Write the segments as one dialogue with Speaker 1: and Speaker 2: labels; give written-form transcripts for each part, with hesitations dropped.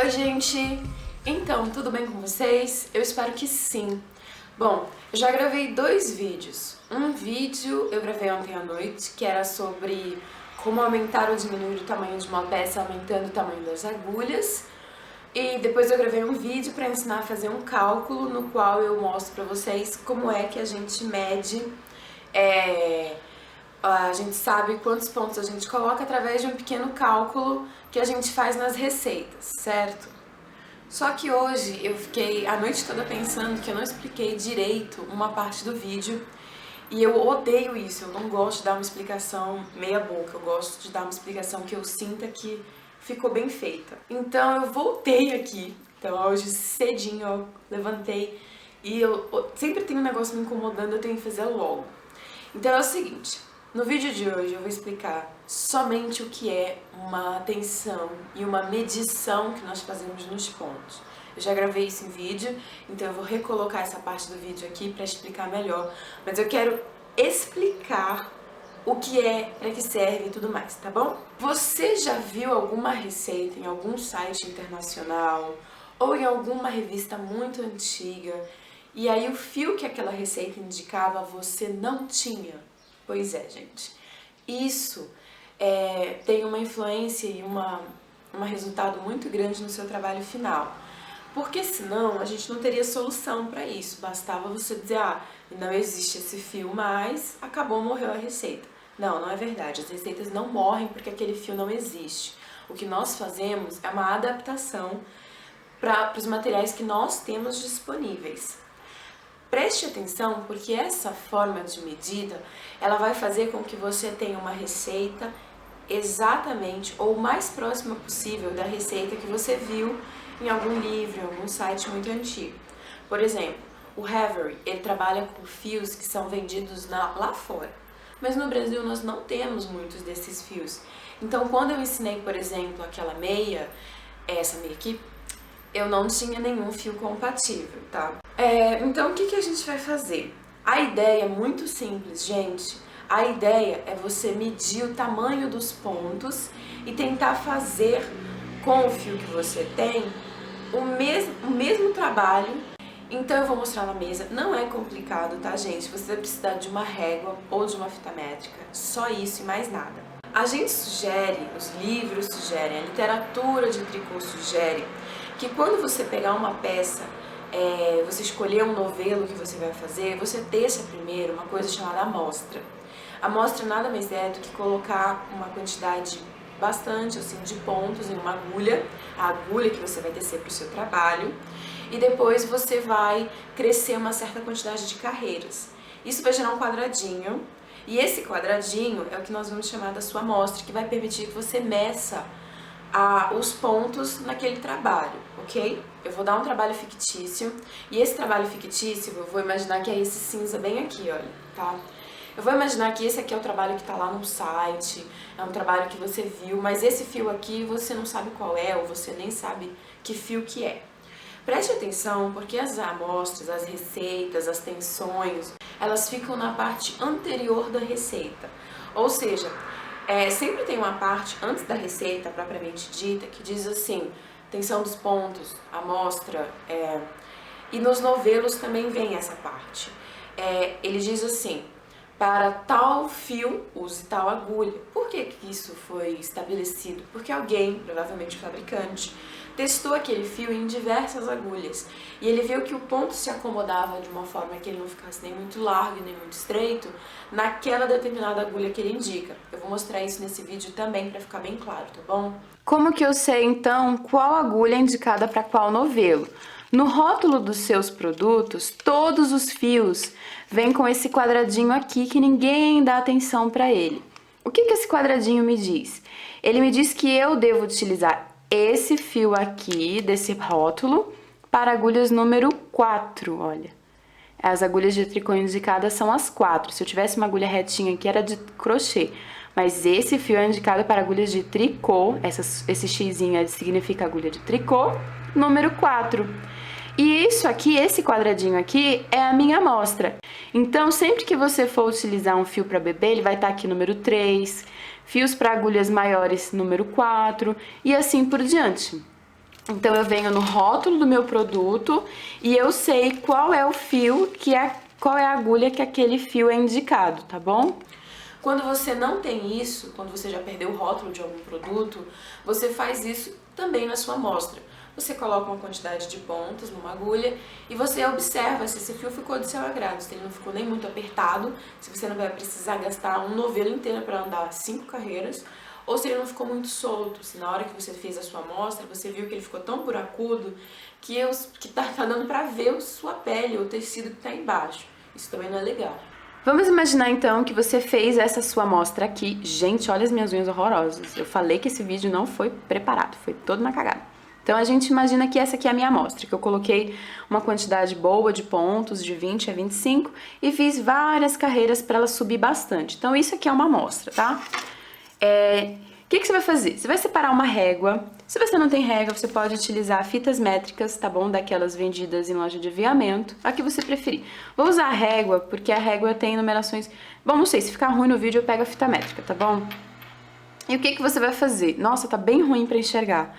Speaker 1: Oi, gente! Então, tudo bem com vocês? Eu espero que sim. Bom, eu já gravei 2 vídeos. Um vídeo eu gravei ontem à noite, que era sobre como aumentar ou diminuir o tamanho de uma peça aumentando o tamanho das agulhas. E depois eu gravei um vídeo para ensinar a fazer um cálculo no qual eu mostro para vocês como é que a gente mede, a gente sabe quantos pontos a gente coloca através de um pequeno cálculo que a gente faz nas receitas, certo? Só que hoje eu fiquei a noite toda pensando que eu não expliquei direito uma parte do vídeo e eu odeio isso, eu não gosto de dar uma explicação meia boca, eu gosto de dar uma explicação que eu sinta que ficou bem feita. Então eu voltei aqui, então hoje cedinho eu levantei e eu sempre tenho um negócio me incomodando, eu tenho que fazer logo. Então é o seguinte, no vídeo de hoje eu vou explicar somente o que é uma tensão e uma medição que nós fazemos nos pontos. Eu já gravei isso em vídeo, então eu vou recolocar essa parte do vídeo aqui para explicar melhor, mas eu quero explicar o que é, para que serve e tudo mais, tá bom? Você já viu alguma receita em algum site internacional ou em alguma revista muito antiga e aí o fio que aquela receita indicava você não tinha? Pois é, gente. Isso tem uma influência e um resultado muito grande no seu trabalho final. Porque senão a gente não teria solução para isso. Bastava você dizer, não existe esse fio mais, acabou, morreu a receita. Não, não é verdade. As receitas não morrem porque aquele fio não existe. O que nós fazemos é uma adaptação para os materiais que nós temos disponíveis. Preste atenção porque essa forma de medida, ela vai fazer com que você tenha uma receita exatamente ou o mais próxima possível da receita que você viu em algum livro, em algum site muito antigo. Por exemplo, o Havre, ele trabalha com fios que são vendidos lá fora. Mas no Brasil nós não temos muitos desses fios. Então quando eu ensinei, por exemplo, aquela meia, essa meia aqui, eu não tinha nenhum fio compatível, tá? Então o que a gente vai fazer? A ideia é muito simples, gente. A ideia é você medir o tamanho dos pontos e tentar fazer com o fio que você tem o mesmo trabalho. Então eu vou mostrar na mesa, não é complicado, tá, gente? Você vai precisar de uma régua ou de uma fita métrica, só isso e mais nada. A gente sugere, os livros sugerem, a literatura de tricô sugere que quando você pegar uma peça, você escolher um novelo que você vai fazer, você deixa primeiro uma coisa chamada amostra. Amostra nada mais é do que colocar uma quantidade bastante assim de pontos em uma agulha, a agulha que você vai tecer para o seu trabalho, e depois você vai crescer uma certa quantidade de carreiras. Isso vai gerar um quadradinho, e esse quadradinho é o que nós vamos chamar da sua amostra, que vai permitir que você meça os pontos naquele trabalho, ok? Eu vou dar um trabalho fictício, e esse trabalho fictício, eu vou imaginar que é esse cinza bem aqui, olha, tá? Eu vou imaginar que esse aqui é o trabalho que tá lá no site, é um trabalho que você viu, mas esse fio aqui você não sabe qual é, ou você nem sabe que fio que é. Preste atenção, porque as amostras, as receitas, as tensões, elas ficam na parte anterior da receita, ou seja, sempre tem uma parte antes da receita propriamente dita que diz assim, tensão dos pontos, amostra, e nos novelos também vem essa parte. Ele diz assim, para tal fio, use tal agulha. Por que isso foi estabelecido? Porque alguém, provavelmente o fabricante, testou aquele fio em diversas agulhas e ele viu que o ponto se acomodava de uma forma que ele não ficasse nem muito largo nem muito estreito naquela determinada agulha que ele indica. Eu vou mostrar isso nesse vídeo também para ficar bem claro, tá bom? Como que eu sei então qual agulha é indicada para qual novelo? No rótulo dos seus produtos, todos os fios vêm com esse quadradinho aqui que ninguém dá atenção para ele. O que esse quadradinho me diz? Ele me diz que eu devo utilizar esse fio aqui, desse rótulo, para agulhas número 4, olha. As agulhas de tricô indicadas são as 4. Se eu tivesse uma agulha retinha aqui, era de crochê. Mas esse fio é indicado para agulhas de tricô, esse xizinho significa agulha de tricô, número 4. E isso aqui, esse quadradinho aqui, é a minha amostra. Então, sempre que você for utilizar um fio para bebê, ele vai estar aqui número 3, fios para agulhas maiores número 4 e assim por diante. Então eu venho no rótulo do meu produto e eu sei qual é o fio qual é a agulha que aquele fio é indicado, tá bom? Quando você não tem isso, quando você já perdeu o rótulo de algum produto, você faz isso também na sua amostra. Você coloca uma quantidade de pontas numa agulha e você observa se esse fio ficou do seu agrado, se ele não ficou nem muito apertado, se você não vai precisar gastar um novelo inteiro para andar 5 carreiras, ou se ele não ficou muito solto, se na hora que você fez a sua amostra, você viu que ele ficou tão buracudo que tá dando para ver a sua pele, o tecido que tá embaixo. Isso também não é legal. Vamos imaginar então que você fez essa sua amostra aqui. Gente, olha as minhas unhas horrorosas. Eu falei que esse vídeo não foi preparado, foi todo na cagada. Então a gente imagina que essa aqui é a minha amostra, que eu coloquei uma quantidade boa de pontos, de 20 a 25, e fiz várias carreiras para ela subir bastante. Então isso aqui é uma amostra, tá? O que você vai fazer? Você vai separar uma régua. Se você não tem régua, você pode utilizar fitas métricas, tá bom? Daquelas vendidas em loja de aviamento, a que você preferir. Vou usar a régua, porque a régua tem numerações... Bom, não sei, se ficar ruim no vídeo eu pego a fita métrica, tá bom? E o que você vai fazer? Nossa, tá bem ruim pra enxergar.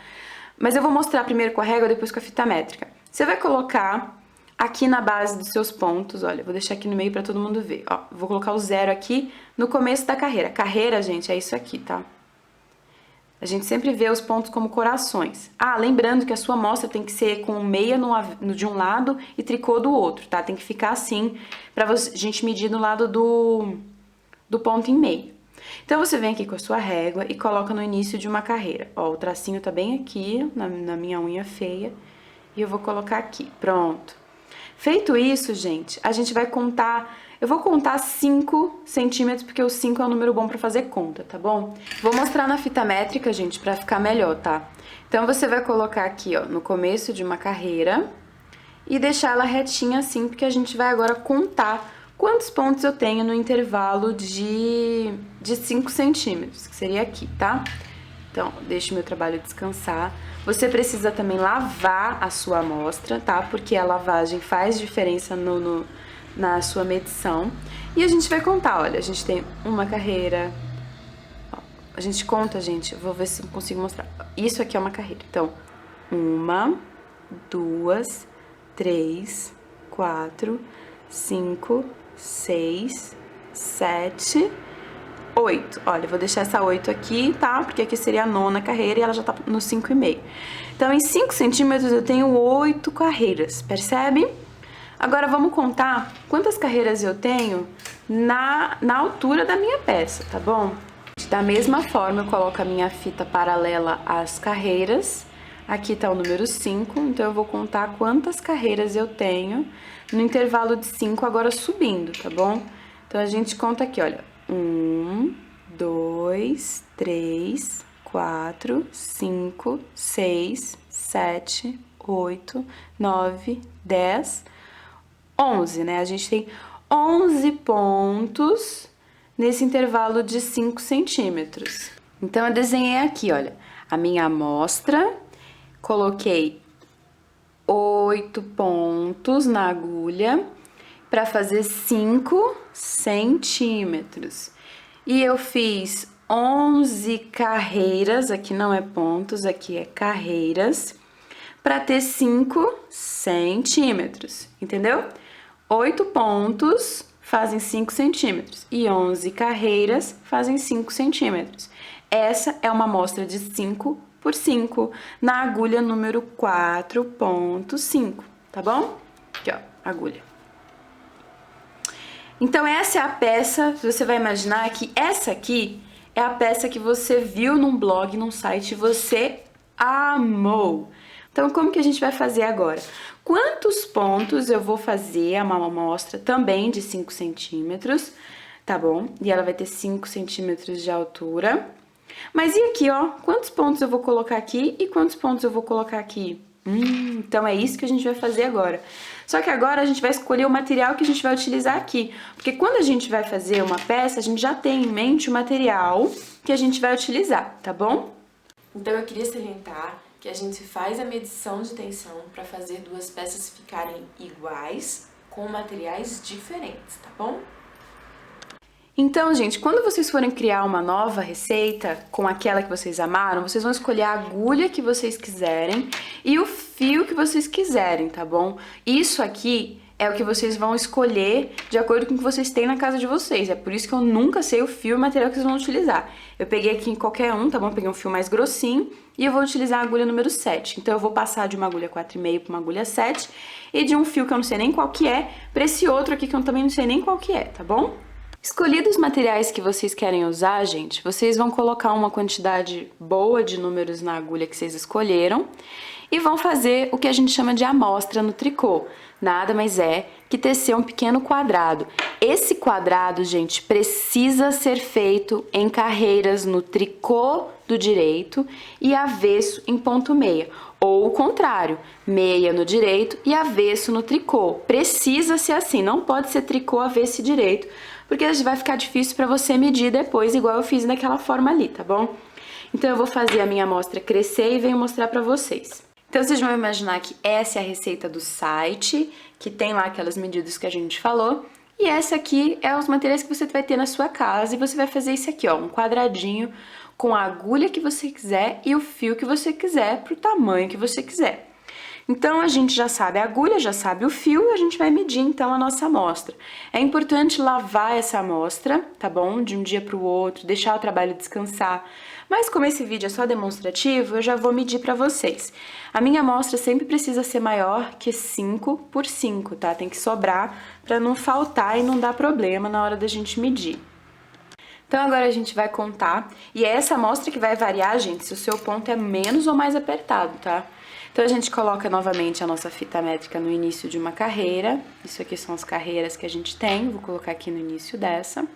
Speaker 1: Mas eu vou mostrar primeiro com a régua, depois com a fita métrica. Você vai colocar aqui na base dos seus pontos, olha, vou deixar aqui no meio pra todo mundo ver, ó. Vou colocar o 0 aqui no começo da carreira. Carreira, gente, é isso aqui, tá? A gente sempre vê os pontos como corações. Ah, lembrando que a sua amostra tem que ser com meia de um lado e tricô do outro, tá? Tem que ficar assim pra a gente medir no lado do ponto em meio. Então, você vem aqui com a sua régua e coloca no início de uma carreira. Ó, o tracinho tá bem aqui, na minha unha feia. E eu vou colocar aqui, pronto. Feito isso, gente, a gente vai contar... Eu vou contar 5 centímetros, porque o 5 é um número bom pra fazer conta, tá bom? Vou mostrar na fita métrica, gente, pra ficar melhor, tá? Então, você vai colocar aqui, ó, no começo de uma carreira e deixar ela retinha assim, porque a gente vai agora contar quantos pontos eu tenho no intervalo de 5 centímetros, que seria aqui, tá? Então, deixa o meu trabalho descansar. Você precisa também lavar a sua amostra, tá? Porque a lavagem faz diferença na sua medição. E a gente vai contar, olha, a gente tem uma carreira... Ó, a gente conta, gente, vou ver se consigo mostrar. Isso aqui é uma carreira. Então, 1, 2, 3, 4, 5, 6, 7, 8. Olha, vou deixar essa 8 aqui, tá? Porque aqui seria a 9ª carreira e ela já tá no 5,5. Então, em 5 centímetros eu tenho 8 carreiras, percebe? Agora, vamos contar quantas carreiras eu tenho na altura da minha peça, tá bom? Da mesma forma, eu coloco a minha fita paralela às carreiras. Aqui tá o número 5, então eu vou contar quantas carreiras eu tenho no intervalo de 5, agora subindo, tá bom? Então, a gente conta aqui, olha. 1, 2, 3, 4, 5, 6, 7, 8, 9, 10, 11, né? A gente tem 11 pontos nesse intervalo de 5 centímetros. Então, eu desenhei aqui, olha, a minha amostra, coloquei 8 pontos na agulha para fazer 5 centímetros. E eu fiz 11 carreiras, aqui não é pontos, aqui é carreiras, para ter 5 centímetros, entendeu? 8 pontos fazem 5 centímetros e 11 carreiras fazem 5 centímetros. Essa é uma amostra de 5 por 5 na agulha número 4,5, tá bom? Aqui, ó, agulha. Então, essa é a peça, você vai imaginar que essa aqui é a peça que você viu num blog, num site, e você amou. Então, como que a gente vai fazer agora? Quantos pontos eu vou fazer a uma amostra também de 5 centímetros, tá bom? E ela vai ter 5 centímetros de altura. Mas e aqui, ó, quantos pontos eu vou colocar aqui e quantos pontos eu vou colocar aqui? Então é isso que a gente vai fazer agora. Só que agora a gente vai escolher o material que a gente vai utilizar aqui. Porque quando a gente vai fazer uma peça, a gente já tem em mente o material que a gente vai utilizar, tá bom? Então eu queria salientar que a gente faz a medição de tensão para fazer duas peças ficarem iguais com materiais diferentes, tá bom? Então, gente, quando vocês forem criar uma nova receita com aquela que vocês amaram, vocês vão escolher a agulha que vocês quiserem e o fio que vocês quiserem, tá bom? Isso aqui é o que vocês vão escolher de acordo com o que vocês têm na casa de vocês. É por isso que eu nunca sei o fio e o material que vocês vão utilizar. Eu peguei aqui em qualquer um, tá bom? Eu peguei um fio mais grossinho e eu vou utilizar a agulha número 7. Então eu vou passar de uma agulha 4,5 para uma agulha 7 e de um fio que eu não sei nem qual que é para esse outro aqui que eu também não sei nem qual que é, tá bom? Escolhidos os materiais que vocês querem usar, gente, vocês vão colocar uma quantidade boa de números na agulha que vocês escolheram e vão fazer o que a gente chama de amostra no tricô. Nada mais é que tecer um pequeno quadrado. Esse quadrado, gente, precisa ser feito em carreiras no tricô do direito e avesso em ponto meia. Ou o contrário, meia no direito e avesso no tricô. Precisa ser assim, não pode ser tricô, avesso e direito, porque vai ficar difícil para você medir depois, igual eu fiz daquela forma ali, tá bom? Então eu vou fazer a minha amostra crescer e venho mostrar para vocês. Então vocês vão imaginar que essa é a receita do site, que tem lá aquelas medidas que a gente falou, e essa aqui é os materiais que você vai ter na sua casa, e você vai fazer isso aqui, ó, um quadradinho com a agulha que você quiser e o fio que você quiser, pro tamanho que você quiser. Então, a gente já sabe a agulha, já sabe o fio, e a gente vai medir, então, a nossa amostra. É importante lavar essa amostra, tá bom? De um dia para o outro, deixar o trabalho descansar. Mas como esse vídeo é só demonstrativo, eu já vou medir para vocês. A minha amostra sempre precisa ser maior que 5 por 5, tá? Tem que sobrar para não faltar e não dar problema na hora da gente medir. Então, agora a gente vai contar, e é essa amostra que vai variar, gente, se o seu ponto é menos ou mais apertado, tá? Então, a gente coloca novamente a nossa fita métrica no início de uma carreira. Isso aqui são as carreiras que a gente tem, vou colocar aqui no início dessa.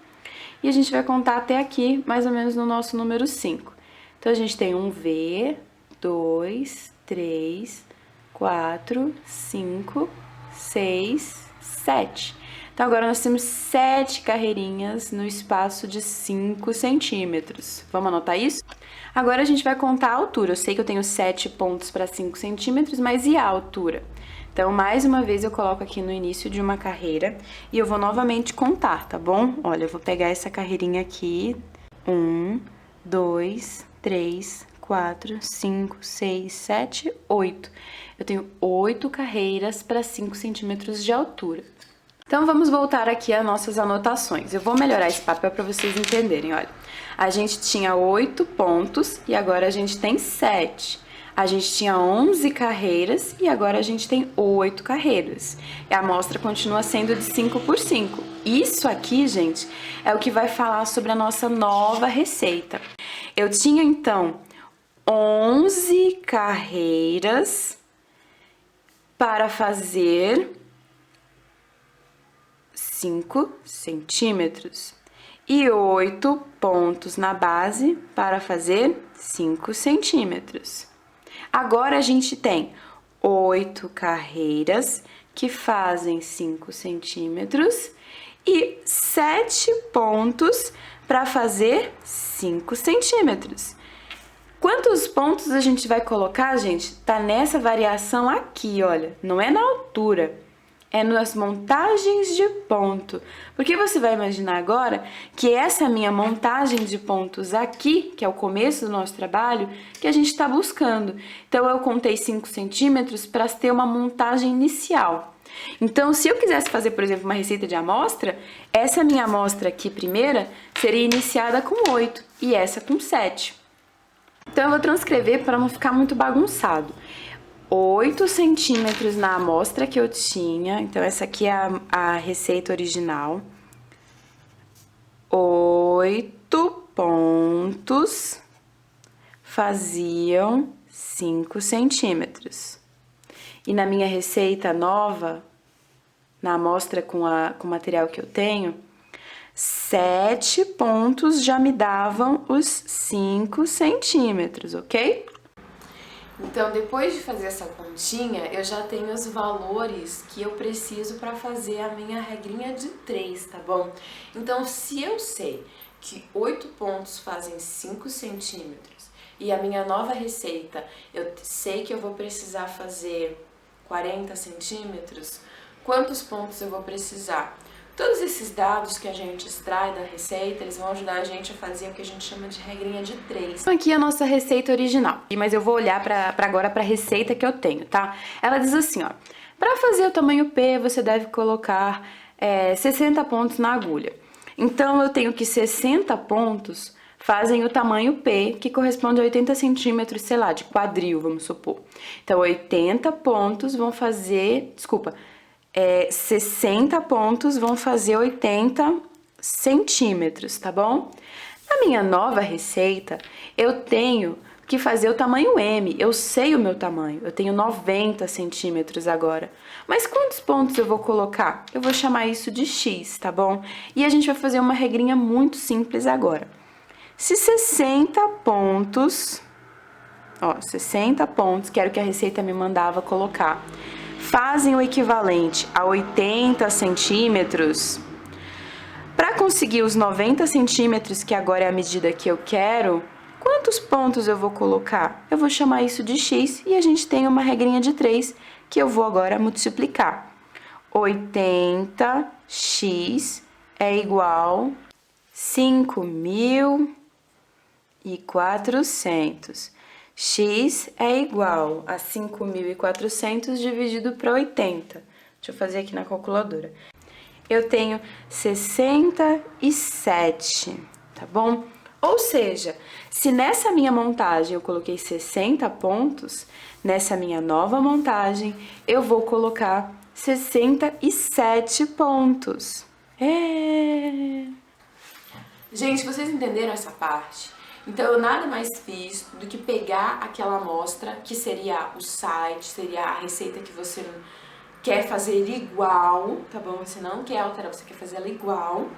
Speaker 1: E a gente vai contar até aqui, mais ou menos no nosso número 5. Então, a gente tem um V, 2, 3, 4, 5, 6, 7. Então, agora nós temos 7 carreirinhas no espaço de 5 centímetros. Vamos anotar isso? Agora a gente vai contar a altura. Eu sei que eu tenho 7 pontos para 5 centímetros, mas e a altura? Então, mais uma vez eu coloco aqui no início de uma carreira e eu vou novamente contar, tá bom? Olha, eu vou pegar essa carreirinha aqui. 1, 2, 3, 4, 5, 6, 7, 8. Eu tenho 8 carreiras para 5 centímetros de altura. Então, vamos voltar aqui às nossas anotações. Eu vou melhorar esse papel para vocês entenderem, olha. A gente tinha 8 pontos e agora a gente tem 7. A gente tinha 11 carreiras e agora a gente tem 8 carreiras. E a amostra continua sendo de 5 por 5. Isso aqui, gente, é o que vai falar sobre a nossa nova receita. Eu tinha, então, 11 carreiras para fazer 5 centímetros e 8 pontos na base para fazer 5 centímetros. Agora a gente tem 8 carreiras que fazem 5 centímetros e 7 pontos para fazer 5 centímetros. Quantos pontos a gente vai colocar, gente? Tá nessa variação aqui, olha, não é na altura. É nas montagens de ponto. Porque você vai imaginar agora que essa minha montagem de pontos aqui, que é o começo do nosso trabalho, que a gente está buscando. Então, eu contei 5 centímetros para ter uma montagem inicial. Então, se eu quisesse fazer, por exemplo, uma receita de amostra, essa minha amostra aqui, primeira, seria iniciada com 8 e essa com 7. Então, eu vou transcrever para não ficar muito bagunçado. 8 centímetros na amostra que eu tinha, então essa aqui é a receita original. 8 pontos faziam 5 centímetros. E na minha receita nova, na amostra com o material que eu tenho, 7 pontos já me davam os 5 centímetros, ok? Então, depois de fazer essa continha, eu já tenho os valores que eu preciso para fazer a minha regrinha de 3, tá bom? Então, se eu sei que 8 pontos fazem 5 centímetros e a minha nova receita, eu sei que eu vou precisar fazer 40 centímetros, quantos pontos eu vou precisar? Todos esses dados que a gente extrai da receita, eles vão ajudar a gente a fazer o que a gente chama de regrinha de 3. Aqui é a nossa receita original, mas eu vou olhar agora para a receita que eu tenho, tá? Ela diz assim, ó, para fazer o tamanho P, você deve colocar 60 pontos na agulha. Então, eu tenho que 60 pontos fazem o tamanho P, que corresponde a 80 centímetros, sei lá, de quadril, vamos supor. Então, 80 pontos vão fazer, 60 pontos vão fazer 80 centímetros, tá bom? Na minha nova receita, eu tenho que fazer o tamanho M. Eu sei o meu tamanho, eu tenho 90 centímetros agora. Mas quantos pontos eu vou colocar? Eu vou chamar isso de X, tá bom? E a gente vai fazer uma regrinha muito simples agora. Se 60 pontos, 60 pontos, que era o que a receita me mandava colocar, fazem o equivalente a 80 centímetros, para conseguir os 90 centímetros, que agora é a medida que eu quero, quantos pontos eu vou colocar? Eu vou chamar isso de X e a gente tem uma regrinha de 3 que eu vou agora multiplicar. 80x é igual a 5.400. X é igual a 5.400 dividido para 80. Deixa eu fazer aqui na calculadora. Eu tenho 67, tá bom? Ou seja, se nessa minha montagem eu coloquei 60 pontos, nessa minha nova montagem eu vou colocar 67 pontos. Gente, vocês entenderam essa parte? Então, eu nada mais fiz do que pegar aquela amostra, que seria o site, seria a receita que você quer fazer igual, tá bom? Você não quer alterar, você quer fazer ela igual.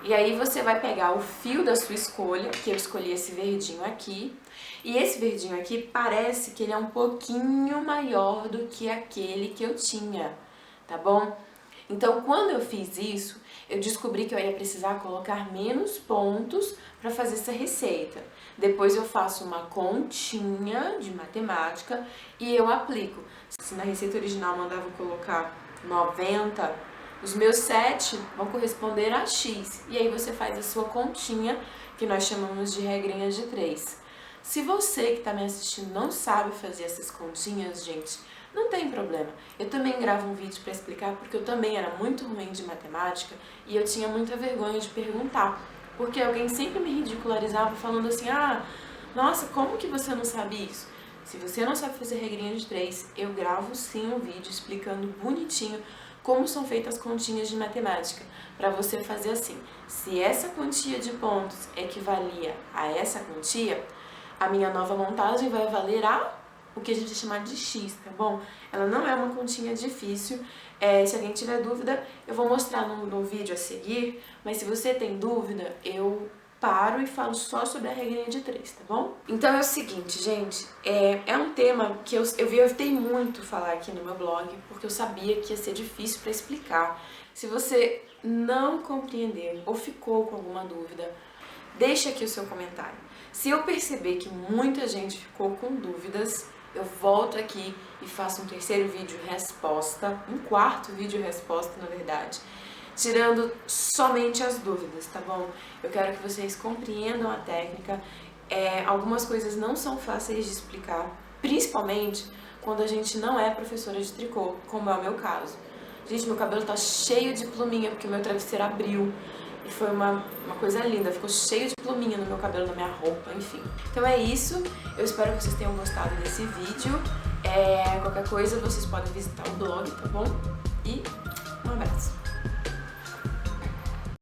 Speaker 1: E aí você vai pegar o fio da sua escolha, que eu escolhi esse verdinho aqui. E esse verdinho aqui parece que ele é um pouquinho maior do que aquele que eu tinha, tá bom? Então, quando eu fiz isso, eu descobri que eu ia precisar colocar menos pontos para fazer essa receita. Depois eu faço uma continha de matemática e eu aplico. Se na receita original mandava colocar 90, os meus 7 vão corresponder a X. E aí você faz a sua continha, que nós chamamos de regrinha de 3. Se você que está me assistindo não sabe fazer essas continhas, gente, não tem problema. Eu também gravo um vídeo para explicar, porque eu também era muito ruim de matemática e eu tinha muita vergonha de perguntar. Porque alguém sempre me ridicularizava falando assim, nossa, como que você não sabe isso? Se você não sabe fazer regrinha de 3, eu gravo sim um vídeo explicando bonitinho como são feitas as continhas de matemática. Para você fazer assim, se essa quantia de pontos equivalia a essa quantia, a minha nova montagem vai valer o que a gente chama de X, tá bom? Ela não é uma continha difícil. Se alguém tiver dúvida, eu vou mostrar no vídeo a seguir, mas se você tem dúvida, eu paro e falo só sobre a regrinha de 3, tá bom? Então é o seguinte, gente, é um tema que eu evitei muito falar aqui no meu blog, porque eu sabia que ia ser difícil para explicar. Se você não compreendeu ou ficou com alguma dúvida, deixa aqui o seu comentário. Se eu perceber que muita gente ficou com dúvidas, eu volto aqui e faço um terceiro vídeo resposta, um quarto vídeo resposta, na verdade, tirando somente as dúvidas, tá bom? Eu quero que vocês compreendam a técnica. Algumas coisas não são fáceis de explicar, principalmente quando a gente não é professora de tricô, como é o meu caso. Gente, meu cabelo tá cheio de pluminha porque o meu travesseiro abriu. E foi uma coisa linda, ficou cheio de pluminha no meu cabelo, na minha roupa, enfim. Então é isso, eu espero que vocês tenham gostado desse vídeo. Qualquer coisa, vocês podem visitar o blog, tá bom? E